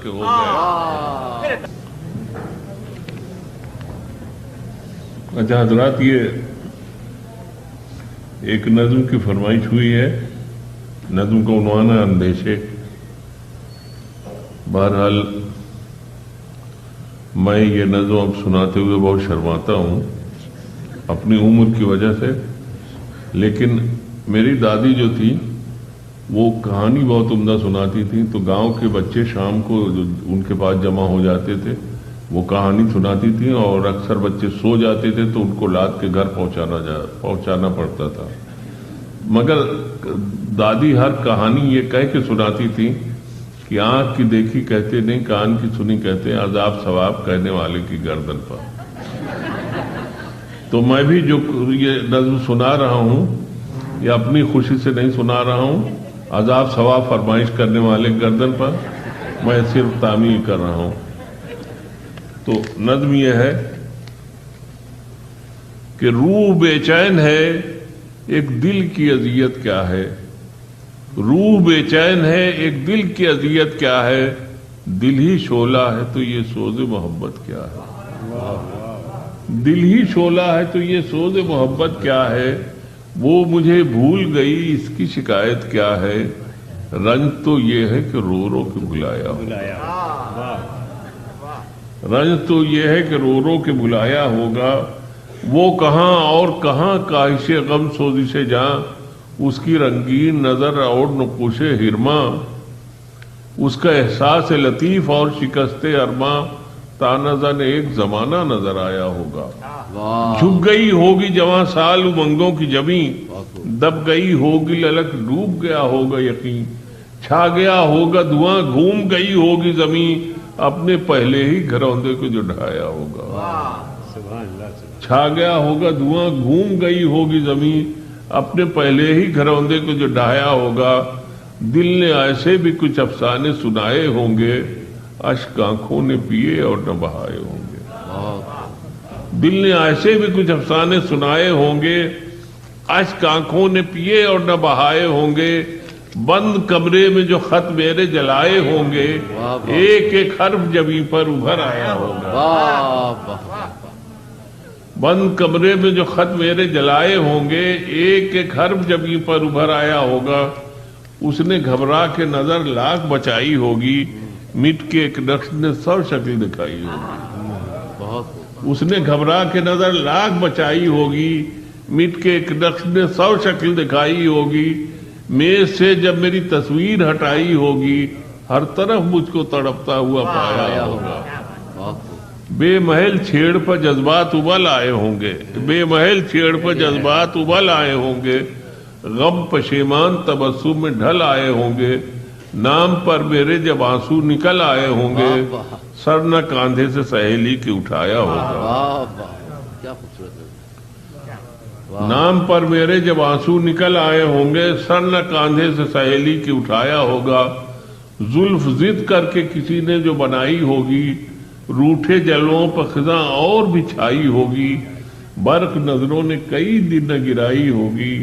के हो गए। अच्छा हजरात, ये एक नज्म की फरमाइश हुई है। नज्म का उन्वान है अंदेशे। बहरहाल मैं ये नज्म अब सुनाते हुए बहुत शर्माता हूँ अपनी उम्र की वजह से, लेकिन मेरी दादी जो थी वो कहानी बहुत उम्दा सुनाती थी। तो गांव के बच्चे शाम को उनके पास जमा हो जाते थे, वो कहानी सुनाती थी और अक्सर बच्चे सो जाते थे तो उनको लाद के घर पहुंचाना पड़ता था। मगर दादी हर कहानी ये कह के सुनाती थी कि आंख की देखी कहते नहीं, कान की सुनी कहते अजाब सवाब कहने वाले की गर्दन पर। तो मैं भी जो ये नज़्म सुना रहा हूँ ये अपनी खुशी से नहीं सुना रहा हूँ, अजाब सवाब फरमाइश करने वाले गर्दन पर मैं सिर्फ तामील कर रहा हूँ। तो नज़्म ये है कि रूह बेचैन है एक दिल की अजियत क्या है। रूह बेचैन है एक दिल की अजियत क्या है। दिल ही शोला है तो ये सोज़े मोहब्बत क्या है। दिल ही शोला है तो ये सोज़े मोहब्बत क्या है। वो मुझे भूल गई इसकी शिकायत क्या है। रंज तो ये है कि रो रो के बुलाया होगा। रंज तो ये है कि रो रो के बुलाया होगा। वो कहाँ और कहाँ काहिशे गम सोजिशे जहाँ, उसकी रंगीन नजर और नकुशे हिरमा, उसका एहसास लतीफ और शिकस्ते अरमा, तानज़ा ने एक जमाना नजर आया होगा। झुक गई होगी जवां साल उमंगों की जमी, दब गई होगी ललक डूब गया होगा यकीन, छा गया होगा धुआं घूम गई होगी जमी, अपने पहले ही घरौंदे को जो ढाया होगा। छा गया होगा धुआं घूम गई होगी जमीन, अपने पहले ही घरौंदे को जो ढाया होगा। दिल ने ऐसे भी कुछ अफसाने सुनाए होंगे, अश्क आंखों ने पिए और न बहाए होंगे। दिल ने ऐसे भी कुछ अफसाने सुनाए होंगे, अश्क आंखों ने पिए और न बहाए होंगे। बंद कमरे में जो खत मेरे जलाए होंगे, एक एक हर्फ जमीन पर उभर आया होगा। बंद कमरे में जो खत मेरे जलाए होंगे, एक एक हर्फ जमीन पर उभर आया होगा। उसने घबरा के नजर लाख बचाई होगी, मिट के एक नक्श ने सब शक्ल दिखाई होगी। उसने घबरा के नजर लाख बचाई होगी, मिट के एक नक्श ने सब शक्ल दिखाई होगी। मेज से जब मेरी तस्वीर हटाई होगी, हर तरफ मुझको तड़पता हुआ पाया होगा। बेमहल छेड़ पर जज्बात उबल आए होंगे, बेमहल छेड़ पर जज्बात उबल आए होंगे। गम पशेमान तबस्सुम में ढल आए होंगे, नाम पर मेरे जब आंसू निकल आए होंगे। सर न कांधे से सहेली के उठाया होगा। नाम पर मेरे जब आंसू निकल आए होंगे, सर न कांधे से सहेली की उठाया होगा। जुल्फ जिद करके किसी ने जो बनाई होगी, रूठे जलवों पर खिज़ां और बिछाई होगी। बर्क नजरों ने कई दिन न गिराई होगी,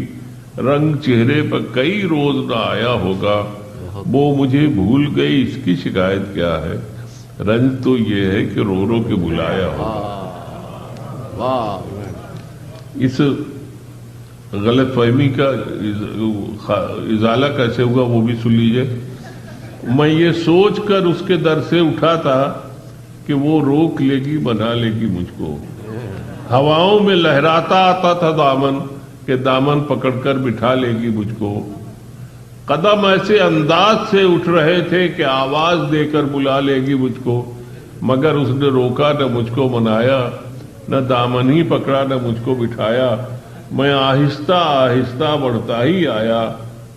रंग चेहरे पर कई रोज न आया होगा। वो मुझे भूल गई इसकी शिकायत क्या है। रंज तो ये है कि रो रो के बुलाया होगा। इस गलत फहमी का इजाला कैसे हुआ वो भी सुन लीजिए। मैं ये सोच कर उसके दर से उठा था कि वो रोक लेगी बना लेगी मुझको। हवाओं में लहराता आता था दामन, के दामन पकड़कर बिठा लेगी मुझको। कदम ऐसे अंदाज से उठ रहे थे कि आवाज देकर बुला लेगी मुझको। मगर उसने रोका न मुझको मनाया, न दामन ही पकड़ा न मुझको बिठाया। मैं आहिस्ता आहिस्ता बढ़ता ही आया,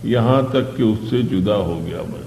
यहाँ तक कि उससे जुदा हो गया मैं।